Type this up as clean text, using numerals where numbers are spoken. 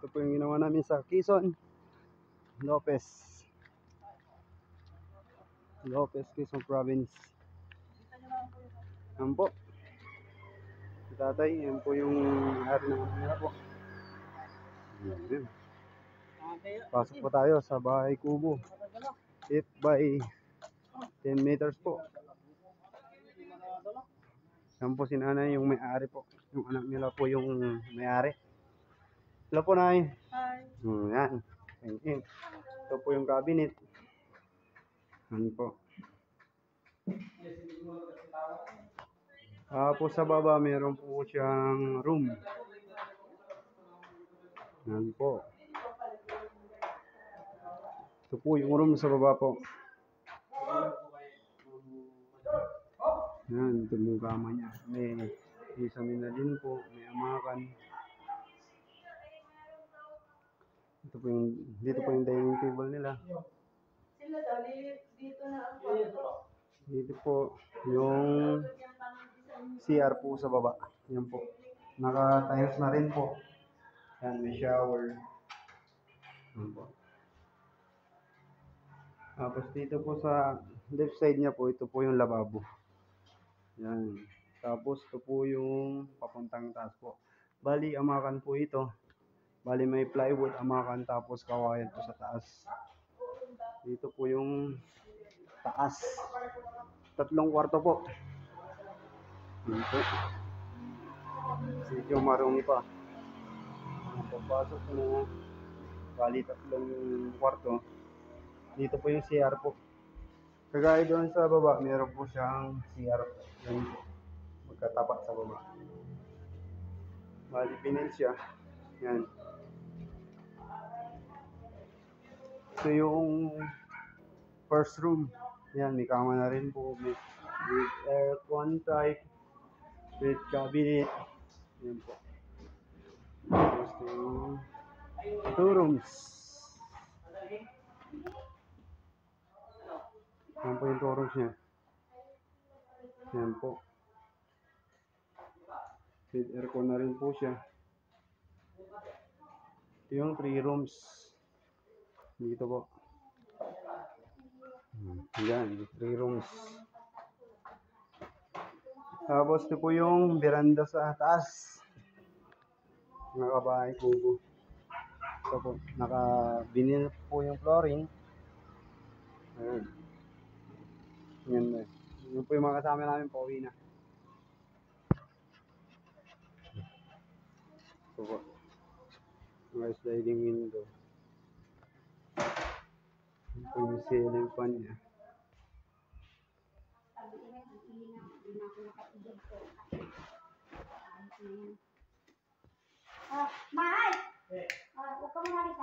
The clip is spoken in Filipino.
Ito po yung ginawa namin sa Quezon, Lopez, Quezon Province. Yan po. Si tatay, yan po yung hari ng kamera po. Yan. Pasok po tayo sa bahay kubo. 8 by 10 meters po. Yan po si nanay, yung may-ari po. Yung anak nila po yung may-ari. Hello po, nay. Hi. Yan. Ito po yung cabinet. Yan po. Po sa baba, meron po siyang room. Yan po. Ito po yung room sa baba po. Yan, ito yung kama niya. May isamin na din po. May amakan. Dito po yung dining table nila. Sila daw, dito na ang kwarto. Dito po yung CR po sa baba. Yan po. Naka-tiles na rin po. Yan, may shower. Yan po. Tapos dito po sa left side niya po, ito po yung lababo. Yan. Tapos ito po yung papuntang taas po. Bali, amakan po ito. Bali, may plywood, amakan, tapos kawayan po sa taas. Dito po yung taas. 3 kwarto po. Yan po. Medyo marumi pa. Pagpasok mo, bali 3 kwarto. Dito po yung CR po. Kagaya doon sa baba, meron po siyang CR. Yan po. Magkatapat sa baba. Bali, pinil siya. Yan. Ito yung first room. Yan, may kama na rin po. With aircon type. With cabinet. Yan po. Tapos yung 2 rooms. Yan po yung 2 rooms niya. Yan po. With aircon na rin po siya. Ito yung 3 rooms. Dito po. Yan, 3 rooms. Tapos ito po yung veranda sa taas. Nakabahay kubo. Ito po, naka-vinyl po yung flooring. Ayan. Yan na. Yun po yung mga kasama namin, pauwi na. Ito po. Mga sliding window. Ito po yung ceiling fan niya. Mahal! Huwag ka muna rin,